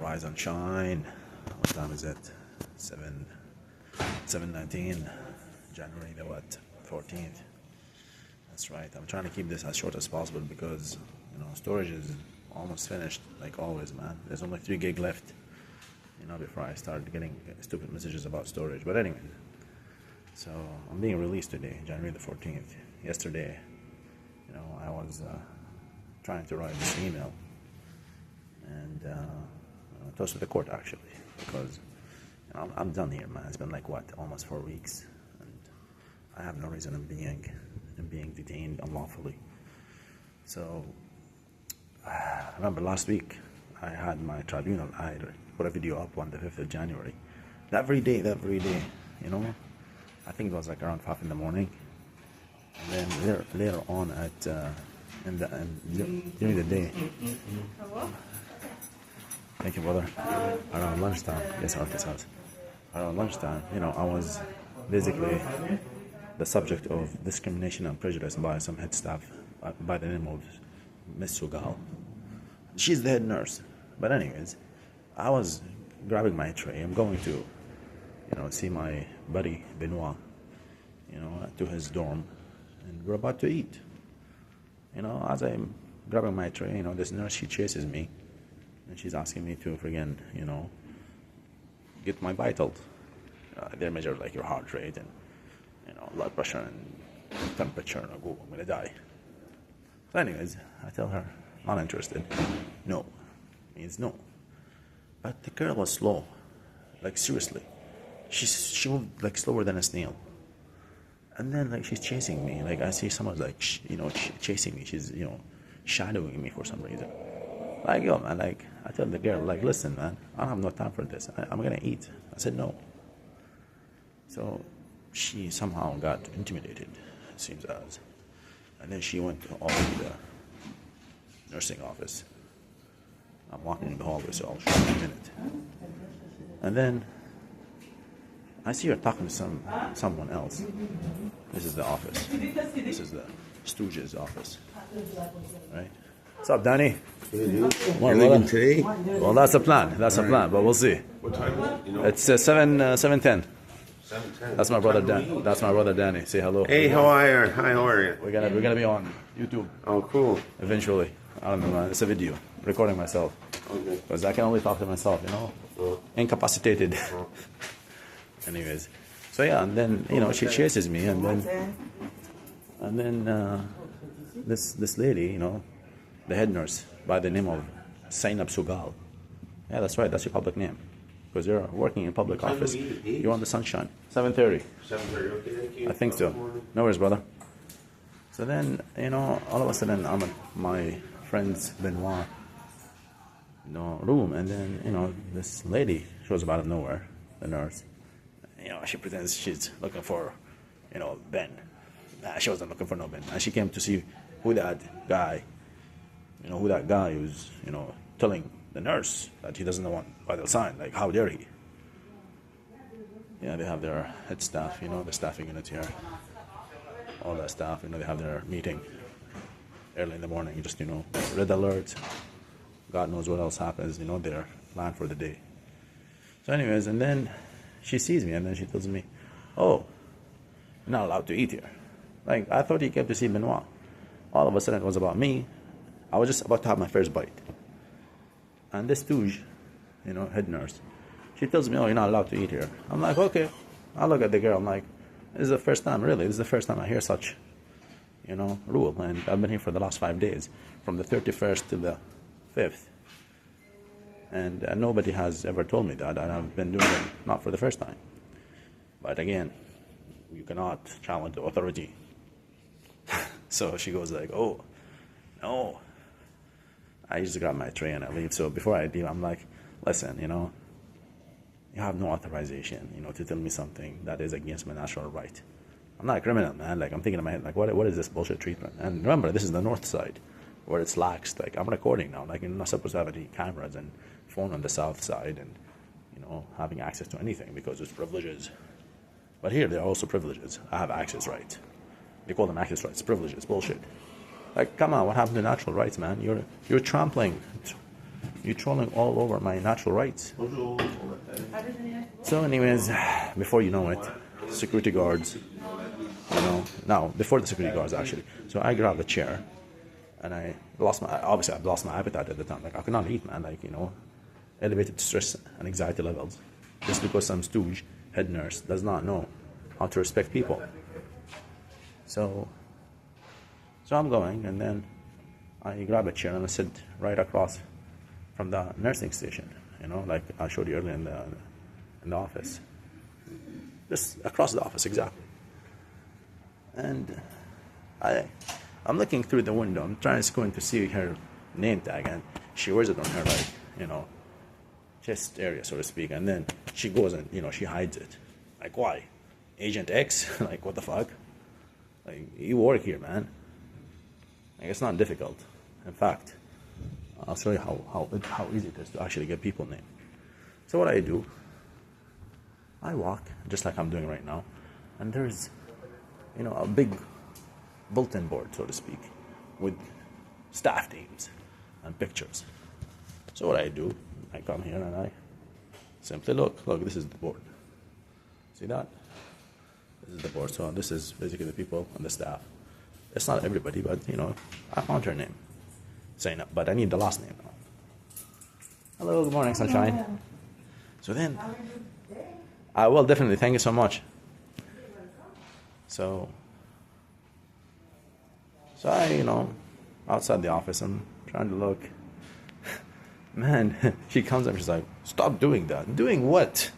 Rise and shine. What time is it? 7:19. January the what? 14th. That's right. I'm trying to keep this as short as possible because storage is almost finished. Like always, man. There's only 3 gig left. Before I start getting stupid messages about storage. But anyway, so I'm being released today, January the 14th. Yesterday, I was trying to write this email and toast to the court actually, because I'm done here, man. It's been like almost 4 weeks, and I have no reason in being detained unlawfully. So I remember last week I had my tribunal. I put a video up on the 5th of January. That very day, I think it was like around 5 in the morning, and then later on during the day. Thank you, brother. Around lunchtime, yes, Arthur's house. Around lunchtime, I was basically the subject of discrimination and prejudice by some head staff by the name of Miss Sugal. She's the head nurse. But anyways, I was grabbing my tray. I'm going to, see my buddy Benoit, to his dorm, and we're about to eat. As I'm grabbing my tray, this nurse, she chases me, and she's asking me to friggin', get my vitals. They measure like your heart rate and, blood pressure and temperature, and I go, I'm gonna die. So anyways, I tell her, not interested. No, means no. But the girl was slow, like seriously. She moved like slower than a snail. And then like she's chasing me. Like I see someone like chasing me. She's shadowing me for some reason. Like yo man, like I tell the girl like, listen man, I don't have no time for this. I'm gonna eat. I said no. So she somehow got intimidated, it seems as. And then she went all to the nursing office. I'm walking in the hallway, so I'll show you in a minute. And then I see her talking to someone else. This is the office. This is the Stooges office. Right? What's up, Danny? Hey, dude. You're leaving today? Well, that's a plan. That's a plan, but we'll see. What time is it? It's 7:10. 7:10. That's my brother Dan. That's my brother Danny. Say hello. Hey, how are you? Hi, how are you? We're gonna be on YouTube. Oh, cool. Eventually. I don't know, man. It's a video. Recording myself. Okay. Because I can only talk to myself, Incapacitated. Anyways. So yeah, and then, she chases me, and then this lady, the head nurse by the name of Zainab Sugal. Yeah, that's right. That's your public name. Because you're working in public office. You're on the sunshine. 7:30. 7:30, okay, thank you. I think so. No worries, brother. So then, all of a sudden, I'm at my friend's Benoit, room, and then, this lady shows up out of nowhere, the nurse. She pretends she's looking for, Ben. Nah, she wasn't looking for no Ben. And she came to see who that guy who's, telling the nurse that he doesn't want vital sign. Like, how dare he? Yeah, they have their head staff, the staffing unit here. All that staff, they have their meeting early in the morning, just, red alert. God knows what else happens, their plan for the day. So anyways, and then she sees me, and then she tells me, oh, you're not allowed to eat here. Like, I thought you came to see Benoit. All of a sudden, it was about me. I was just about to have my first bite. And this Touge, head nurse, she tells me, oh, you're not allowed to eat here. I'm like, okay. I look at the girl, I'm like, this is the first time, really. This is the first time I hear such, rule. And I've been here for the last 5 days, from the 31st to the 5th. And nobody has ever told me that, and I've been doing it not for the first time. But again, you cannot challenge the authority. So she goes like, oh, no. I just grab my tray and I leave. So before I leave, I'm like, listen, you have no authorization, to tell me something that is against my natural right. I'm not a criminal, man. Like, I'm thinking in my head, like, what is this bullshit treatment? And remember, this is the north side, where it's lax. Like, I'm recording now. Like, you're not supposed to have any cameras and phone on the south side and, having access to anything because it's privileges. But here, there are also privileges. I have access rights. They call them access rights. Privileges. Bullshit. Like, come on, what happened to natural rights, man? You're trampling You're trolling all over my natural rights. So anyways, before you know it, security guards, now, before the security guards actually. So I grabbed a chair, and I lost my appetite at the time. Like, I could not eat, man. Like, elevated stress and anxiety levels. Just because some stooge, head nurse, does not know how to respect people. So I'm going, and then I grab a chair and I sit right across from the nursing station, like I showed you earlier in the office. Just across the office, exactly. And I'm looking through the window. I'm trying to see her name tag, and she wears it on her, chest area, so to speak. And then she goes and, she hides it. Like, why? Agent X? Like, what the fuck? Like, you work here, man. Like, it's not difficult. In fact, I'll show you how easy it is to actually get people named. So what I do, I walk, just like I'm doing right now, and there's, a big bulletin board, so to speak, with staff names and pictures. So what I do, I come here and I simply look, this is the board. See that? This is the board. So this is basically the people and the staff. It's not everybody, but, I found her name. Saying that, but I need the last name now. Hello, good morning, sunshine. So then, I will definitely, thank you so much. So I, outside the office, I'm trying to look. Man, she comes up, she's like, stop doing that. Doing what?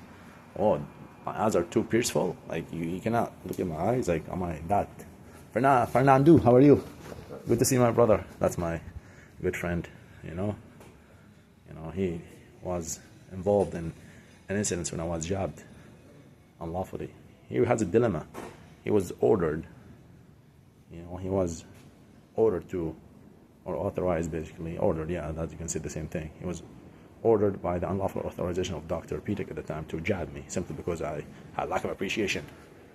Oh, my eyes are too pierceful. Like, you cannot look at my eyes. Like, am I that? Fernando, how are you? Good to see my brother. That's my good friend, he was involved in an incident when I was jabbed unlawfully. He has a dilemma. He was ordered, he was ordered to, or authorized, basically, ordered, yeah, that you can say the same thing. He was ordered by the unlawful authorization of Dr. Pitek at the time to jab me, simply because I had lack of appreciation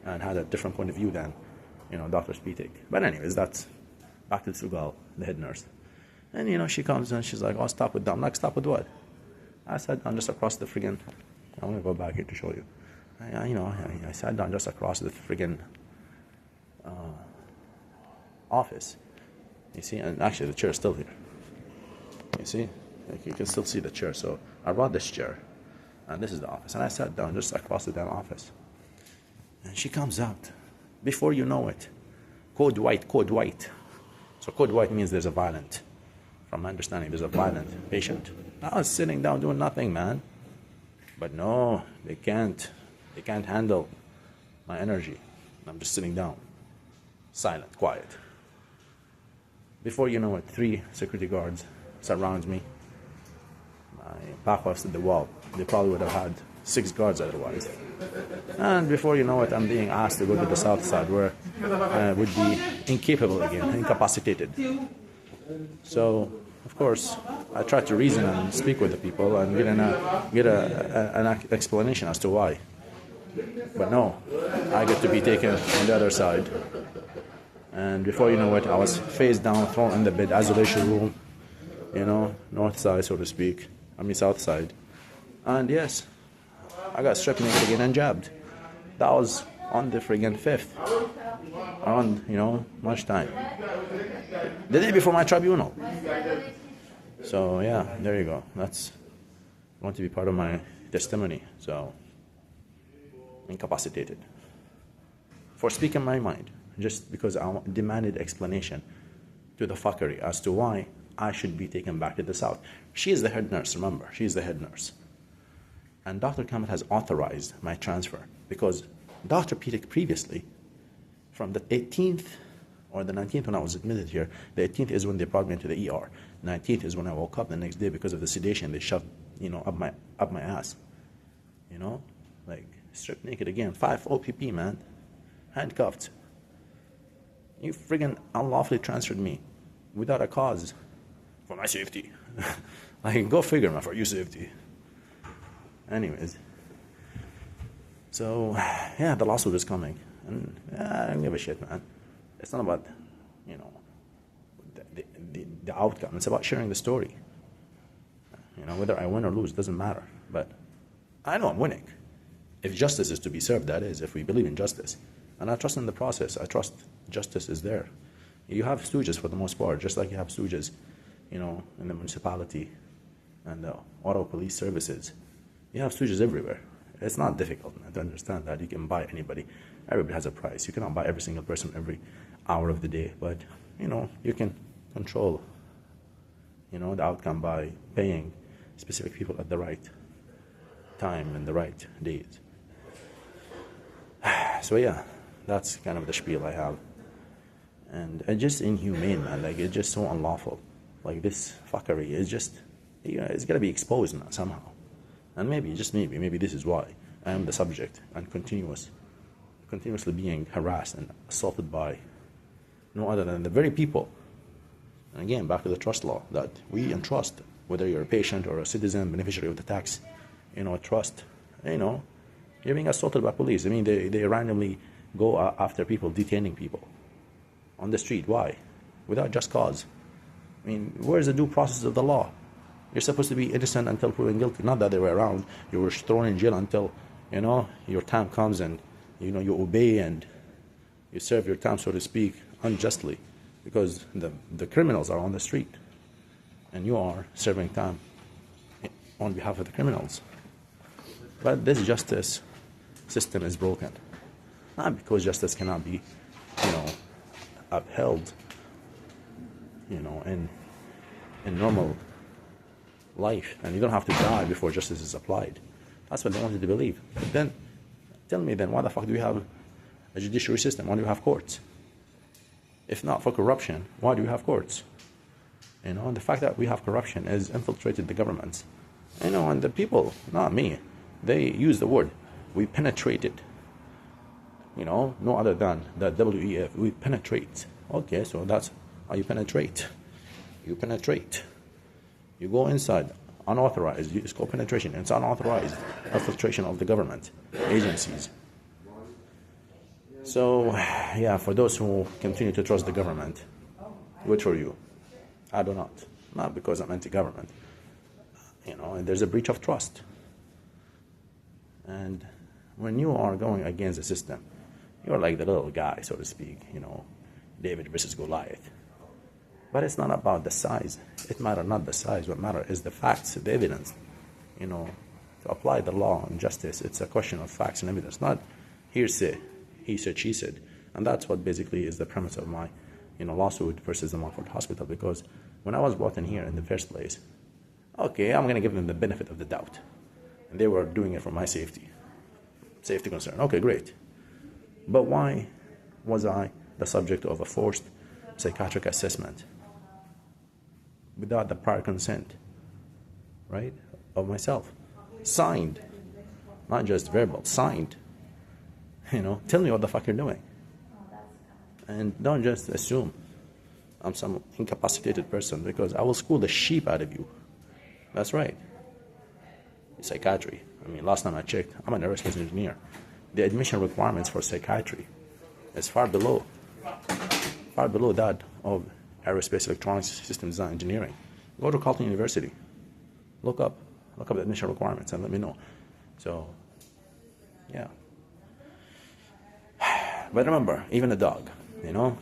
and had a different point of view than, Dr. Pitek. But anyways, that's back to Sugal, the head nurse. And, she comes and she's like, oh, stop with that. I'm like, stop with what? I sat down just across the friggin', I'm going to go back here to show you. I sat down just across the friggin' office. You see, and actually the chair is still here. You see? Like, you can still see the chair. So I brought this chair, and this is the office. And I sat down just across the damn office. And she comes out. Before you know it, code white. So code white means there's a violent. From my understanding, there's a violent patient. I was sitting down doing nothing, man. But no, they can't handle my energy. I'm just sitting down, silent, quiet. Before you know it, 3 security guards surround me. My back was to the wall. They probably would have had 6 guards otherwise. And before you know it, I'm being asked to go to the south side, where I would be incapable again, incapacitated. So, of course, I tried to reason and speak with the people and get an explanation as to why. But no, I get to be taken on the other side. And before you know it, I was face down, thrown in the bed, isolation room, north side, so to speak. South side. And yes, I got stripped naked again and jabbed. That was on the friggin' 5th. Around, lunchtime. The day before my tribunal. So, yeah, there you go. That's going to be part of my testimony. So, incapacitated. For speaking my mind. Just because I demanded explanation to the fuckery as to why I should be taken back to the south. She is the head nurse, remember. She is the head nurse. And Dr. Kamal has authorized my transfer because Dr. Pitek previously, from the 18th or the 19th when I was admitted here, the 18th is when they brought me into the ER. 19th is when I woke up the next day because of the sedation they shoved, up my ass. Like stripped naked again. 5 OPP, man. Handcuffed. You friggin' unlawfully transferred me without a cause for my safety. Like, go figure, man, for your safety. Anyways. So, yeah, the lawsuit is coming. And I don't give a shit, man. It's not about, the outcome. It's about sharing the story. You know, whether I win or lose doesn't matter. But I know I'm winning. If justice is to be served, that is, if we believe in justice. And I trust in the process. I trust justice is there. You have stooges for the most part, just like you have stooges, you know, in the municipality and the auto police services. You have stooges everywhere. It's not difficult, man, to understand that you can buy anybody. Everybody has a price. You cannot buy every single person every hour of the day, but, you know, you can control, you know, the outcome by paying specific people at the right time and the right days. So yeah, that's kind of the spiel I have. And it's just inhumane, man. Like, it's just so unlawful. Like, this fuckery is just, you know, it's got to be exposed now somehow. And maybe, just maybe this is why I am the subject and continuously being harassed and assaulted by no other than the very people. And again, back to the trust law, that we entrust, whether you're a patient or a citizen, beneficiary of the tax, you know, trust, you know, you're being assaulted by police. I mean, they randomly go after people, detaining people on the street. Why? Without just cause. I mean, where's the due process of the law? You're supposed to be innocent until proven guilty, not the other way around. You were thrown in jail until, you know, your time comes and, you know, you obey and you serve your time, so to speak, unjustly, because the criminals are on the street and you are serving time on behalf of the criminals. But this justice system is broken. Not because justice cannot be, you know, upheld, you know, in normal life, and you don't have to die before justice is applied. That's what they wanted to believe. But then, tell me then, why the fuck do we have a judiciary system? Why do we have courts? If not for corruption, why do we have courts? You know, and the fact that we have corruption has infiltrated the governments. You know, and the people, not me, they use the word, we penetrated. You know, no other than the WEF, we penetrate. Okay, so that's how you penetrate. You penetrate. You go inside, unauthorized, it's called penetration. It's unauthorized infiltration of the government agencies. So, yeah, for those who continue to trust the government, good for you. I do not. Not because I'm anti-government. You know, and there's a breach of trust. And when you are going against the system, you're like the little guy, so to speak, you know, David versus Goliath. But it's not about the size. It matters not the size. What matters is the facts, the evidence. You know, to apply the law and justice, it's a question of facts and evidence, not hearsay, he said, she said. And that's what basically is the premise of my, you know, lawsuit versus the Montfort Hospital. Because when I was brought in here in the first place, okay, I'm going to give them the benefit of the doubt. And they were doing it for my safety concern. Okay, great. But why was I the subject of a forced psychiatric assessment without the prior consent, right, of myself? Signed, not just verbal, signed. You know, tell me what the fuck you're doing. And don't just assume I'm some incapacitated person, because I will school the sheep out of you. That's right. Psychiatry. I mean, last time I checked, I'm an aerospace engineer. The admission requirements for psychiatry is far below that of aerospace electronics system design engineering. Go to Carleton University. Look up the admission requirements and let me know. So, yeah. But remember, even a dog, you know,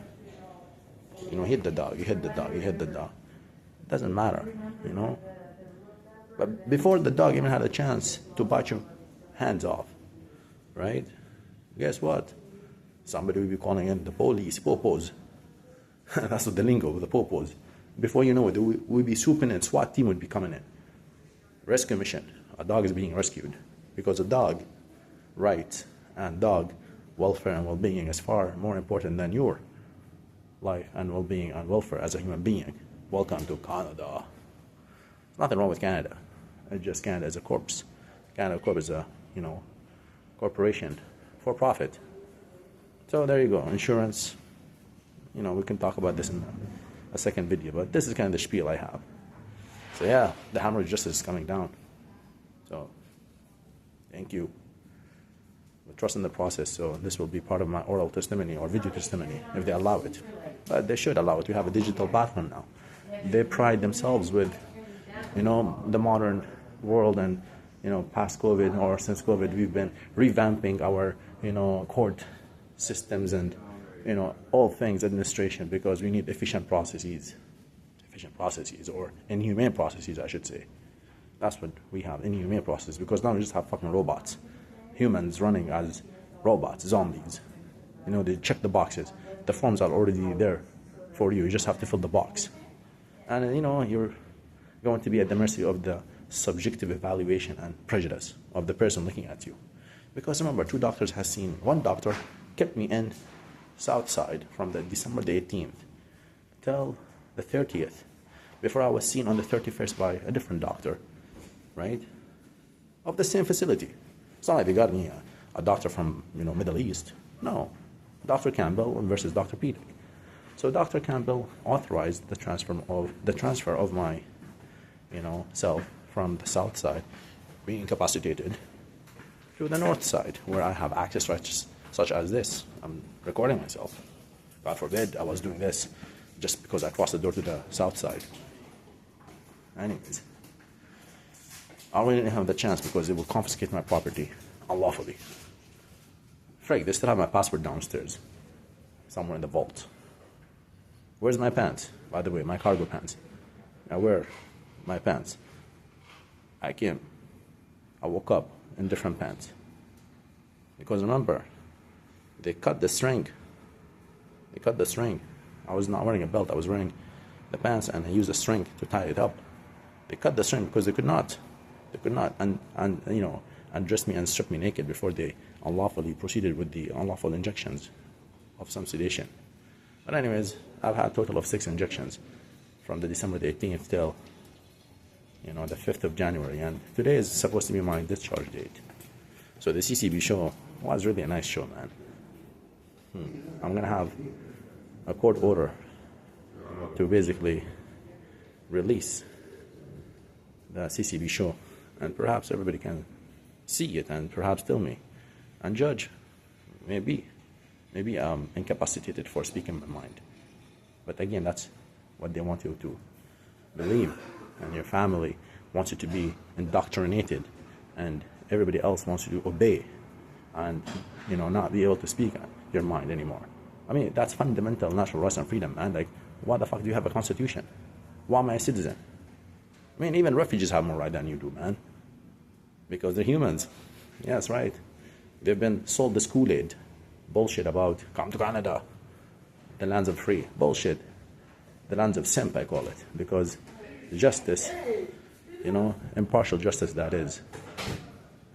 hit the dog, you hit the dog. It doesn't matter, you know. But before the dog even had a chance to bite your hands off, right? Guess what? Somebody will be calling in the police, popos. That's what the lingo, the popos. Before you know it, we'll be swooping in, SWAT team would be coming in. Rescue mission. A dog is being rescued. Because a dog rights and dog welfare and well-being is far more important than your life and well-being and welfare as a human being. Welcome to Canada. Nothing wrong with Canada. It's just Canada is a corpse. Canada Corp is a, you know, corporation for profit. So there you go. Insurance. You know, we can talk about this in a second video, but this is kind of the spiel I have. So yeah, the hammer of justice is coming down. So thank you. We trust in the process. So this will be part of my oral testimony or video testimony if they allow it. But they should allow it. We have a digital platform now. They pride themselves with the modern world and, past COVID or since COVID, we've been revamping our, court systems and, all things administration because we need efficient processes or inhumane processes, I should say. That's what we have, inhumane processes, because now we just have fucking robots. Humans running as robots, zombies. They check the boxes. The forms are already there for you. You just have to fill the box. And, you're going to be at the mercy of the subjective evaluation and prejudice of the person looking at you. Because remember, one doctor kept me in Southside from the December the 18th till the 30th, before I was seen on the 31st by a different doctor, right? Of the same facility. It's not like they got me a doctor from, Middle East. No. Dr. Campbell versus Dr. Peter. So Dr. Campbell authorized the transfer of my, self from the south side, being incapacitated, to the north side, where I have access rights such as this. I'm recording myself. God forbid I was doing this just because I crossed the door to the south side. Anyways, I really didn't have the chance because it will confiscate my property unlawfully. Frank, they still have my passport downstairs, somewhere in the vault. Where's my pants? By the way, my cargo pants. I wear my pants. I woke up in different pants. Because remember, they cut the string. I was not wearing a belt, I was wearing the pants, and I used a string to tie it up. They cut the string because they could not undress me and strip me naked before they unlawfully proceeded with the unlawful injections of some sedation. But anyways, I've had a total of 6 injections from the December the 18th till, the 5th of January. And today is supposed to be my discharge date. So the CCB show was really a nice show, man. I'm going to have a court order to basically release the CCB show. And perhaps everybody can see it and perhaps tell me and judge. Maybe I'm incapacitated for speaking my mind. But again, that's what they want you to believe. And your family wants you to be indoctrinated. And everybody else wants you to obey. And, not be able to speak your mind anymore. I mean, that's fundamental natural rights and freedom, man. Like, why the fuck do you have a constitution? Why am I a citizen? I mean, even refugees have more right than you do, man. Because they're humans. Yeah, that's right. They've been sold this Kool-Aid. Bullshit about, come to Canada. The lands of free. Bullshit. The lands of simp, I call it. Because justice, impartial justice that is.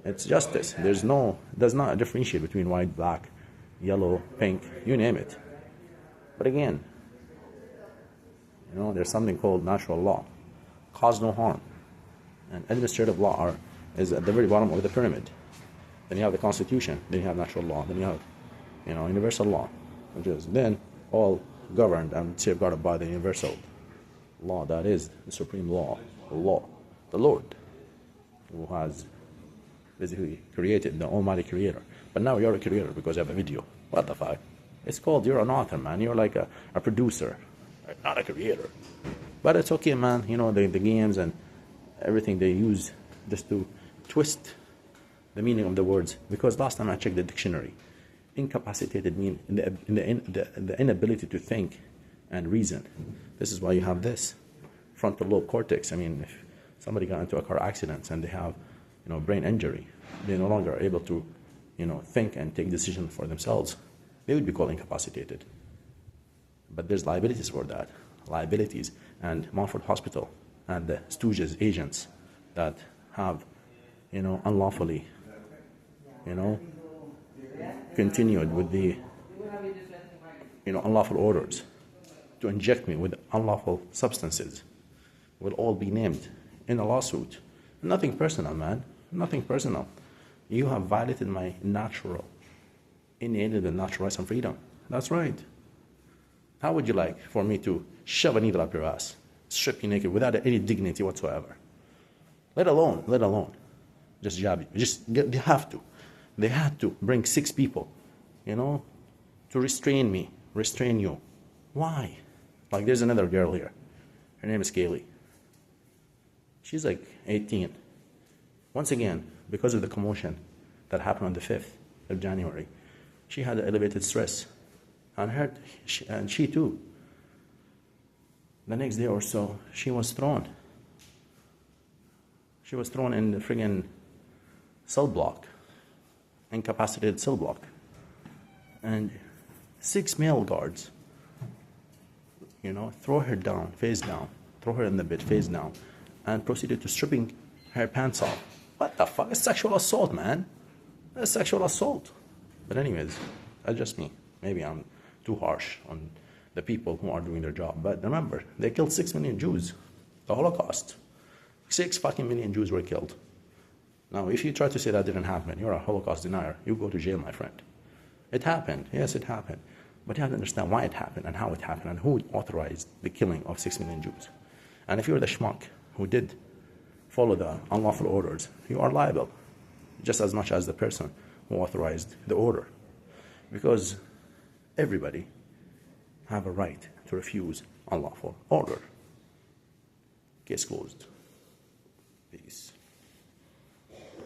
It's justice. Does not differentiate between white, black, yellow, pink, you name it. But again, there's something called natural law. Cause no harm. And administrative law is at the very bottom of the pyramid. Then you have the Constitution. Then you have natural law. Then you have, universal law, which is then all governed and safeguarded by the universal law. That is the supreme law, the Lord, who has basically created, the Almighty Creator. But now you're a creator because you have a video. What the fuck? It's called, you're an author, man. You're like a producer, not a creator. But it's okay, man. The games and everything they use just to twist the meaning of the words. Because last time I checked the dictionary, incapacitated mean the inability to think and reason. This is why you have this frontal lobe cortex. I mean, if somebody got into a car accident and they have brain injury, they're no longer able to think and take decisions for themselves. They would be called incapacitated. But there's liabilities for that. Liabilities. And Montfort Hospital and the Stooges agents that have unlawfully continued with the unlawful orders to inject me with unlawful substances will all be named in a lawsuit. Nothing personal, man. Nothing personal. You have violated my innate natural rights and freedom. That's right. How would you like for me to shove a needle up your ass, strip you naked without any dignity whatsoever? Let alone, just jab you. They had to bring 6 people, to restrain you. Why? Like there's another girl here. Her name is Kaylee. She's like 18. Once again, because of the commotion that happened on the 5th of January, she had elevated stress. And she too, the next day or so, she was thrown. She was thrown in the friggin' cell block, incapacitated cell block. And 6 male guards, throw her down, face down, throw her in the bed, face down, and proceeded to stripping her pants off. What the fuck? It's sexual assault, man. It's sexual assault. But anyways, that's just me. Maybe I'm too harsh on the people who are doing their job. But remember, they killed 6 million Jews. The Holocaust. 6 fucking million Jews were killed. Now, if you try to say that didn't happen, you're a Holocaust denier. You go to jail, my friend. It happened. Yes, it happened. But you have to understand why it happened and how it happened and who authorized the killing of 6 million Jews. And if you're the schmuck who did follow the unlawful orders, you are liable just as much as the person who authorized the order. Because everybody have a right to refuse unlawful order. Case closed. Peace.